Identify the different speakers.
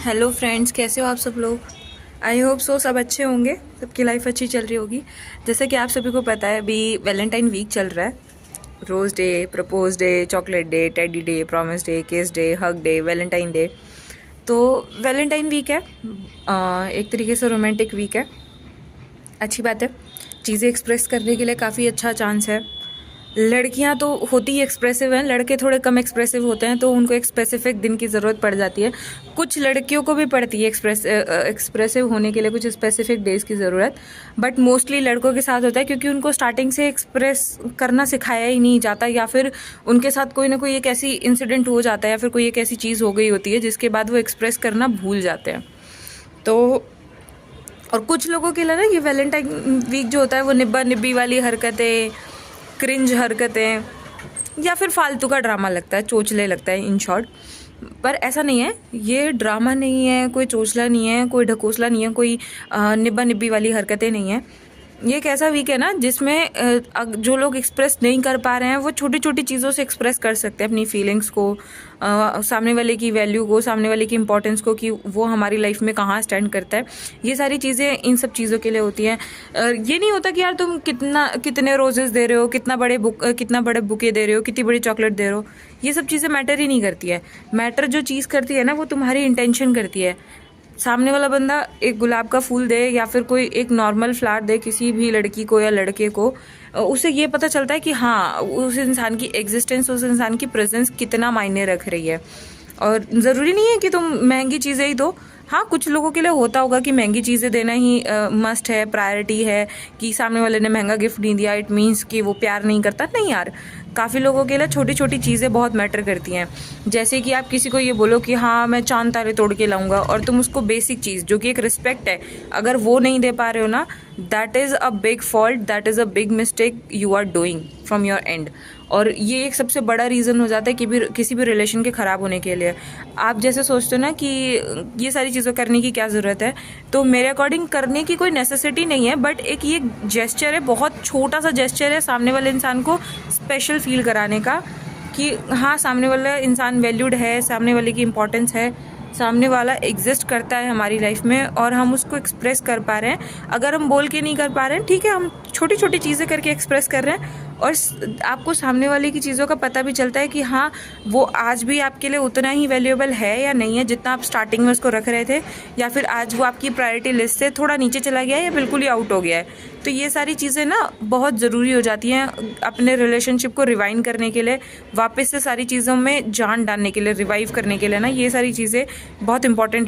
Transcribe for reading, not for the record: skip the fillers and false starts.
Speaker 1: Hello friends, कैसे हो आप सब लोग। आई होप सो सब अच्छे होंगे, सबकी लाइफ अच्छी चल रही होगी। जैसे कि आप सभी को पता है अभी वैलेंटाइन वीक चल रहा है। Rose day, propose day, chocolate day, teddy day, promise day, kiss day, hug day, Valentine day. तो वैलेंटाइन वीक है, एक तरीके से रोमांटिक वीक है। अच्छी बात है, चीज़ें एक्सप्रेस करने के लिए काफ़ी अच्छा चांस है। लड़कियां तो होती ही एक्सप्रेसिव हैं, लड़के थोड़े कम एक्सप्रेसिव होते हैं, तो उनको एक स्पेसिफिक दिन की ज़रूरत पड़ जाती है। कुछ लड़कियों को भी पड़ती है एक्सप्रेसिव होने के लिए कुछ स्पेसिफिक डेज़ की ज़रूरत, बट मोस्टली लड़कों के साथ होता है क्योंकि उनको स्टार्टिंग से एक्सप्रेस करना सिखाया ही नहीं जाता, या फिर उनके साथ कोई ना कोई एक ऐसी इंसिडेंट हो जाता है या फिर कोई एक ऐसी चीज़ हो गई होती है जिसके बाद वो एक्सप्रेस करना भूल जाते हैं। तो और कुछ लोगों के लिए ना ये वैलेंटाइन वीक जो होता है वो निब्बा निब्बी वाली हरकतें, क्रिंज हरकतें या फिर फालतू का ड्रामा लगता है, चोचले लगता है इन शॉर्ट। पर ऐसा नहीं है, ये ड्रामा नहीं है, कोई चोचला नहीं है, कोई ढकोसला नहीं है, कोई निब्बा निब्बी वाली हरकतें नहीं है। ये एक ऐसा वीक है ना जिसमें जो लोग एक्सप्रेस नहीं कर पा रहे हैं वो छोटी छोटी चीज़ों से एक्सप्रेस कर सकते हैं अपनी फीलिंग्स को, सामने वाले की वैल्यू को, सामने वाले की इंपॉर्टेंस को, कि वो हमारी लाइफ में कहाँ स्टैंड करता है। ये सारी चीज़ें इन सब चीज़ों के लिए होती हैं। ये नहीं होता कि यार तुम कितने रोजेस दे रहे हो, कितना बड़े बुके दे रहे हो, कितनी बड़ी चॉकलेट दे रहे हो। ये सब चीज़ें मैटर ही नहीं करती है। मैटर जो चीज़ करती है ना वो तुम्हारी इंटेंशन करती है। सामने वाला बंदा एक गुलाब का फूल दे या फिर कोई एक नॉर्मल फ्लावर दे किसी भी लड़की को या लड़के को, उसे ये पता चलता है कि हाँ उस इंसान की एग्जिस्टेंस, उस इंसान की प्रेजेंस कितना मायने रख रही है। और ज़रूरी नहीं है कि तुम महंगी चीज़ें ही दो। हाँ, कुछ लोगों के लिए होता होगा कि महंगी चीज़ें देना ही मस्ट है, प्रायोरिटी है, कि सामने वाले ने महंगा गिफ्ट नहीं दिया इट मीन्स कि वो प्यार नहीं करता। नहीं यार, काफ़ी लोगों के लिए छोटी छोटी चीज़ें बहुत मैटर करती हैं। जैसे कि आप किसी को ये बोलो कि हाँ मैं चांद तारे तोड़ के लाऊंगा, और तुम उसको बेसिक चीज़ जो कि एक रिस्पेक्ट है अगर वो नहीं दे पा रहे हो ना, that is a big fault, that is a big mistake you are doing from your end. और ये एक सबसे बड़ा रीज़न हो जाता है कि किसी भी रिलेशन के ख़राब होने के लिए। आप जैसे सोचते हो ना कि ये सारी चीज़ें करने की क्या ज़रूरत है, तो मेरे अकॉर्डिंग करने की कोई नेसेसिटी नहीं है, बट एक ये जेस्चर है, बहुत छोटा सा जेस्चर है सामने वाले इंसान को स्पेशल फील कराने का, कि हाँ सामने वाला इंसान वैल्यूड है, सामने वाले की इम्पोर्टेंस है, सामने वाला एग्जिस्ट करता है हमारी लाइफ में और हम उसको एक्सप्रेस कर पा रहे हैं। अगर हम बोल के नहीं कर पा रहे हैं, ठीक है, हम छोटी छोटी चीज़ें करके एक्सप्रेस कर रहे हैं, और आपको सामने वाले की चीज़ों का पता भी चलता है कि हाँ वो आज भी आपके लिए उतना ही वैल्यूएबल है या नहीं है जितना आप स्टार्टिंग में उसको रख रहे थे, या फिर आज वो आपकी प्रायोरिटी लिस्ट से थोड़ा नीचे चला गया है या बिल्कुल ही आउट हो गया है। तो ये सारी चीज़ें ना बहुत ज़रूरी हो जाती हैं अपने रिलेशनशिप को रिवाइंड करने के लिए, वापस से सारी चीज़ों में जान डालने के लिए, रिवाइव करने के लिए ना, ये सारी चीज़ें बहुत इंपॉर्टेंट